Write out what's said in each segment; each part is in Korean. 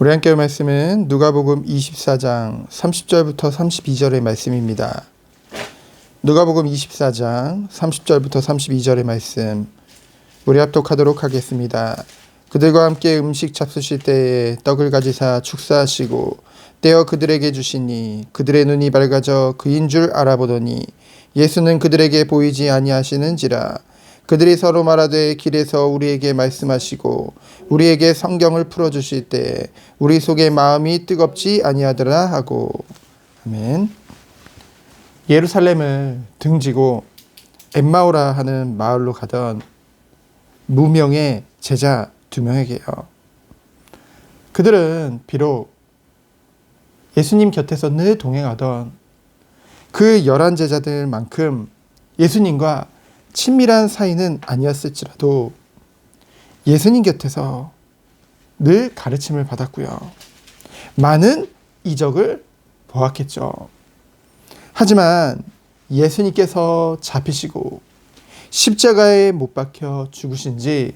우리 함께 할 말씀은 누가복음 24장 30절부터 32절의 말씀입니다. 누가복음 24장 30절부터 32절의 말씀 우리 합독하도록 하겠습니다. 그들과 함께 음식 잡수실 때에 떡을 가지사 축사하시고 떼어 그들에게 주시니 그들의 눈이 밝아져 그인 줄 알아보더니 예수는 그들에게 보이지 아니하시는지라. 그들이 서로 말하되 길에서 우리에게 말씀하시고 우리에게 성경을 풀어주실 때 우리 속에 마음이 뜨겁지 아니하더라 하고. 아멘. 예루살렘을 등지고 엠마오라 하는 마을로 가던 무명의 제자 2명에게요. 그들은 비록 예수님 곁에서 늘 동행하던 그 11 제자들만큼 예수님과 친밀한 사이는 아니었을지라도 예수님 곁에서 늘 가르침을 받았고요. 많은 이적을 보았겠죠. 하지만 예수님께서 잡히시고 십자가에 못 박혀 죽으신 지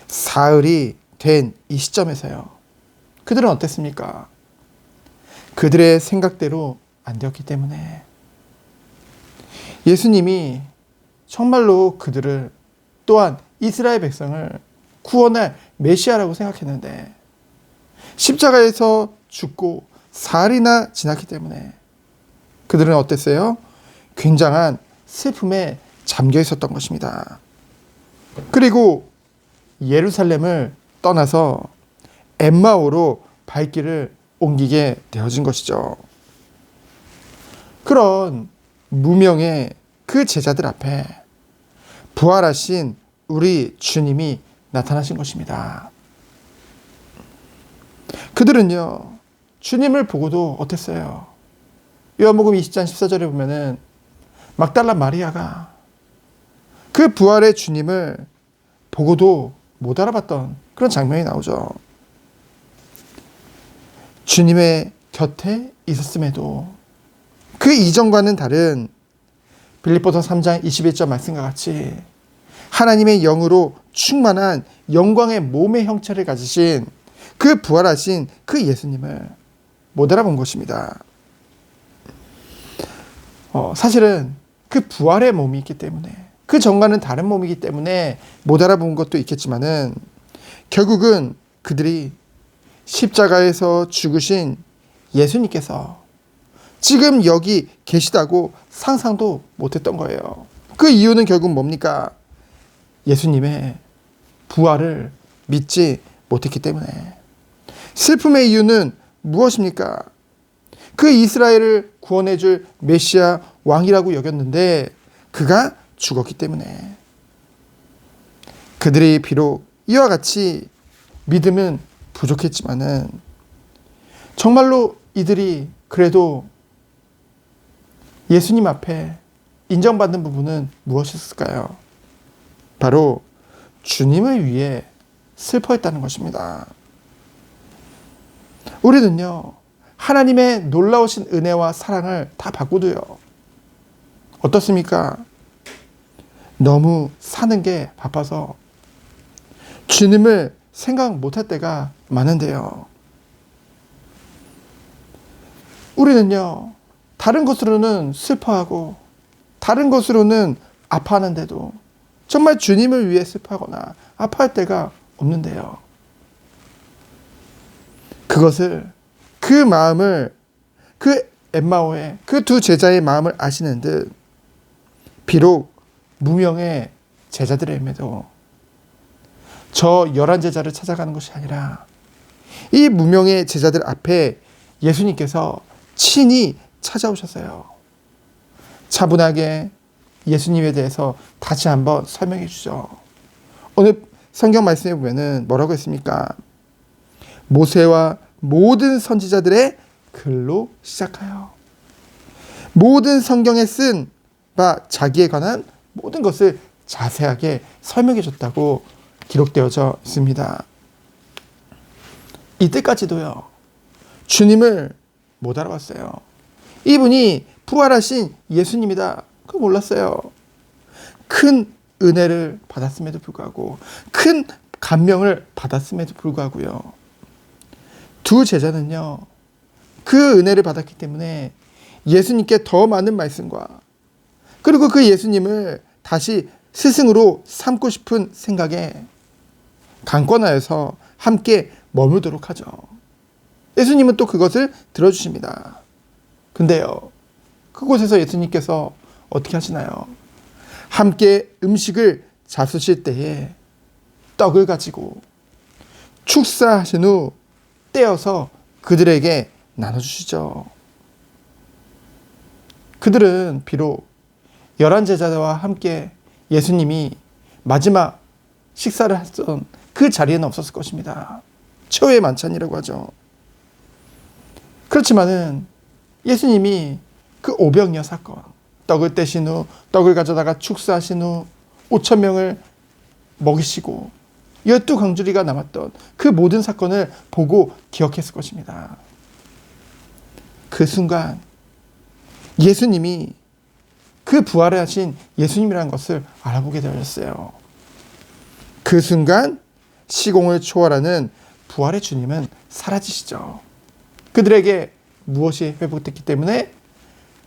사흘이 된 이 시점에서요. 그들은 어땠습니까? 그들의 생각대로 안 되었기 때문에 예수님이 정말로 그들을 또한 이스라엘 백성을 구원할 메시아라고 생각했는데 십자가에서 죽고 사흘이나 지났기 때문에 그들은 어땠어요? 굉장한 슬픔에 잠겨 있었던 것입니다. 그리고 예루살렘을 떠나서 엠마오로 발길을 옮기게 되어진 것이죠. 그런 무명의 그 제자들 앞에 부활하신 우리 주님이 나타나신 것입니다. 그들은요, 주님을 보고도 어땠어요? 요한복음 20장 14절에 보면은 막달라 마리아가 그 부활의 주님을 보고도 못 알아봤던 그런 장면이 나오죠. 주님의 곁에 있었음에도 그 이전과는 다른 빌립보서 3장 21절 말씀과 같이 하나님의 영으로 충만한 영광의 몸의 형체를 가지신 그 부활하신 그 예수님을 못 알아본 것입니다. 사실은 그 부활의 몸이 있기 때문에 그 전과는 다른 몸이기 때문에 못 알아본 것도 있겠지만은 결국은 그들이 십자가에서 죽으신 예수님께서 지금 여기 계시다고 상상도 못했던 거예요. 그 이유는 결국 뭡니까? 예수님의 부활을 믿지 못했기 때문에. 슬픔의 이유는 무엇입니까? 그 이스라엘을 구원해 줄 메시아 왕이라고 여겼는데 그가 죽었기 때문에. 그들이 비록 이와 같이 믿음은 부족했지만은 정말로 이들이 그래도 예수님 앞에 인정받는 부분은 무엇이었을까요? 바로 주님을 위해 슬퍼했다는 것입니다. 우리는요, 하나님의 놀라우신 은혜와 사랑을 다 받고도요, 어떻습니까? 너무 사는 게 바빠서 주님을 생각 못할 때가 많은데요. 우리는요, 다른 것으로는 슬퍼하고 다른 것으로는 아파하는데도 정말 주님을 위해 슬퍼하거나 아파할 때가 없는데요. 그것을, 그 마음을, 그 엠마오의 그 2 제자의 마음을 아시는 듯 비록 무명의 제자들임에도 저 11 제자를 찾아가는 것이 아니라 이 무명의 제자들 앞에 예수님께서 친히 찾아오셨어요. 차분하게 예수님에 대해서 다시 한번 설명해 주죠. 오늘 성경 말씀에 보면은 뭐라고 했습니까? 모세와 모든 선지자들의 글로 시작하여 모든 성경에 쓴 바 자기에 관한 모든 것을 자세하게 설명해 줬다고 기록되어져 있습니다. 이때까지도요, 주님을 못 알아봤어요. 이분이 부활하신 예수님이다. 그거 몰랐어요. 큰 은혜를 받았음에도 불구하고 큰 감명을 받았음에도 불구하고요. 두 제자는요, 그 은혜를 받았기 때문에 예수님께 더 많은 말씀과 그리고 그 예수님을 다시 스승으로 삼고 싶은 생각에 강권하여서 함께 머물도록 하죠. 예수님은 또 그것을 들어주십니다. 근데요, 그곳에서 예수님께서 어떻게 하시나요? 함께 음식을 잡수실 때에 떡을 가지고 축사하신 후 떼어서 그들에게 나눠주시죠. 그들은 비록 11제자와 함께 예수님이 마지막 식사를 했던 그 자리에는 없었을 것입니다. 최후의 만찬이라고 하죠. 그렇지만은 예수님이 그 오병이어 사건, 떡을 떼신 후 떡을 가져다가 축사하신 후 5,000명을 먹이시고 12강주리가 남았던 그 모든 사건을 보고 기억했을 것입니다. 그 순간 예수님이 그 부활을 하신 예수님이라는 것을 알아보게 되었어요. 그 순간 시공을 초월하는 부활의 주님은 사라지시죠. 그들에게 무엇이 회복됐기 때문에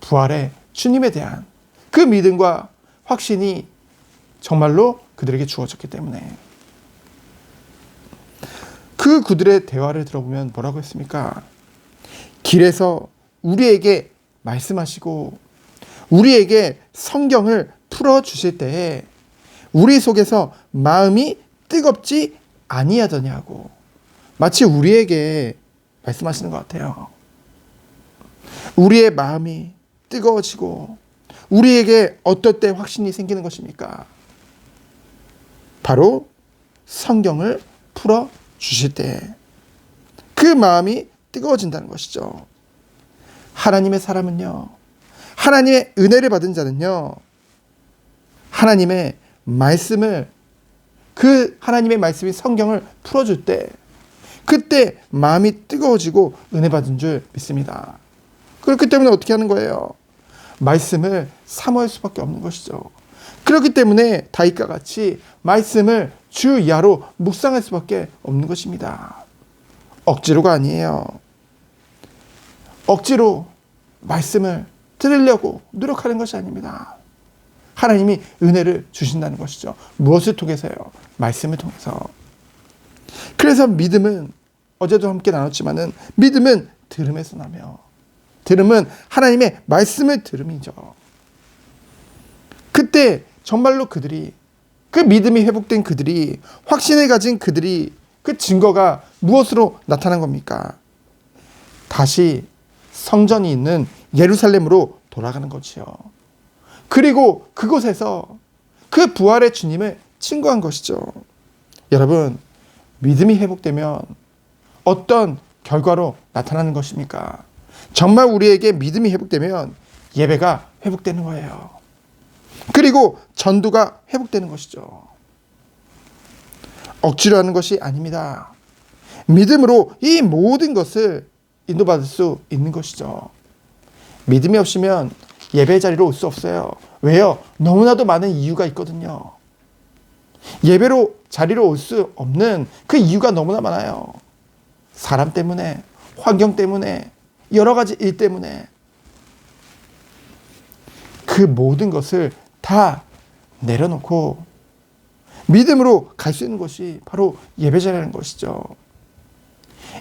부활의 주님에 대한 그 믿음과 확신이 정말로 그들에게 주어졌기 때문에. 그 그들의 대화를 들어보면 뭐라고 했습니까? 길에서 우리에게 말씀하시고 우리에게 성경을 풀어주실 때에 우리 속에서 마음이 뜨겁지 아니하더냐고, 마치 우리에게 말씀하시는 것 같아요. 우리의 마음이 뜨거워지고 우리에게 어떨 때 확신이 생기는 것입니까? 바로 성경을 풀어주실 때 그 마음이 뜨거워진다는 것이죠. 하나님의 사람은요, 하나님의 은혜를 받은 자는요, 하나님의 말씀을, 그 하나님의 말씀이 성경을 풀어줄 때 그때 마음이 뜨거워지고 은혜 받은 줄 믿습니다. 그렇기 때문에 어떻게 하는 거예요? 말씀을 사모할 수밖에 없는 것이죠. 그렇기 때문에 다윗과 같이 말씀을 주 야로 묵상할 수밖에 없는 것입니다. 억지로가 아니에요. 억지로 말씀을 들으려고 노력하는 것이 아닙니다. 하나님이 은혜를 주신다는 것이죠. 무엇을 통해서요? 말씀을 통해서. 그래서 믿음은, 어제도 함께 나눴지만은, 믿음은 들음에서 나며, 들음은 하나님의 말씀을 들음이죠. 그때 정말로 그들이, 그 믿음이 회복된 그들이, 확신을 가진 그들이, 그 증거가 무엇으로 나타난 겁니까? 다시 성전이 있는 예루살렘으로 돌아가는 거지요. 그리고 그곳에서 그 부활의 주님을 증거한 것이죠. 여러분, 믿음이 회복되면 어떤 결과로 나타나는 것입니까? 정말 우리에게 믿음이 회복되면 예배가 회복되는 거예요. 그리고 전도가 회복되는 것이죠. 억지로 하는 것이 아닙니다. 믿음으로 이 모든 것을 인도받을 수 있는 것이죠. 믿음이 없으면 예배 자리로 올 수 없어요. 왜요? 너무나도 많은 이유가 있거든요. 예배로 자리로 올 수 없는 그 이유가 너무나 많아요. 사람 때문에, 환경 때문에, 여러 가지 일 때문에. 그 모든 것을 다 내려놓고 믿음으로 갈 수 있는 것이 바로 예배 자리라는 것이죠.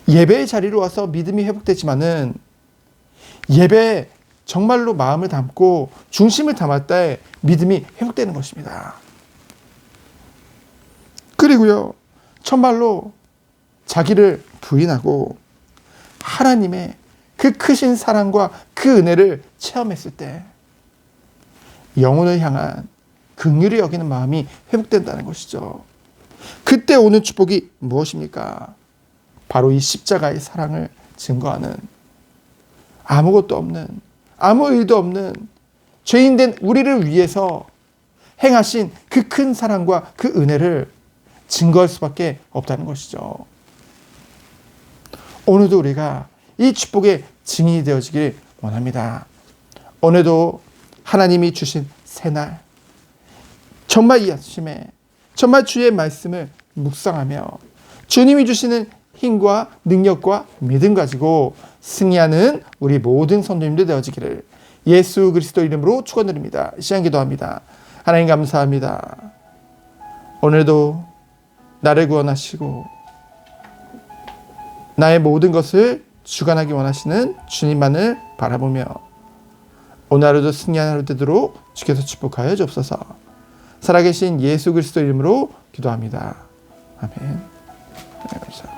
예배의 자리로 와서 믿음이 회복되지만은 예배에 정말로 마음을 담고 중심을 담을 때 믿음이 회복되는 것입니다. 그리고요, 정말로 자기를 부인하고 하나님의 그 크신 사랑과 그 은혜를 체험했을 때 영혼을 향한 긍휼히 여기는 마음이 회복된다는 것이죠. 그때 오는 축복이 무엇입니까? 바로 이 십자가의 사랑을 증거하는, 아무것도 없는, 아무 일도 없는 죄인된 우리를 위해서 행하신 그 큰 사랑과 그 은혜를 증거할 수밖에 없다는 것이죠. 오늘도 우리가 이 축복의 증인이 되어지길 원합니다. 오늘도 하나님이 주신 새날, 정말 이 아침에 정말 주의 말씀을 묵상하며 주님이 주시는 힘과 능력과 믿음 가지고 승리하는 우리 모든 성도님들 되어지기를 예수 그리스도 이름으로 축원드립니다. 시간 기도합니다. 하나님 감사합니다. 오늘도 나를 구원하시고 나의 모든 것을 주관하기 원하시는 주님만을 바라보며 오늘 하루도 승리하는 하루 되도록 주께서 축복하여 주옵소서. 살아계신 예수 그리스도 이름으로 기도합니다. 아멘. 감사합니다.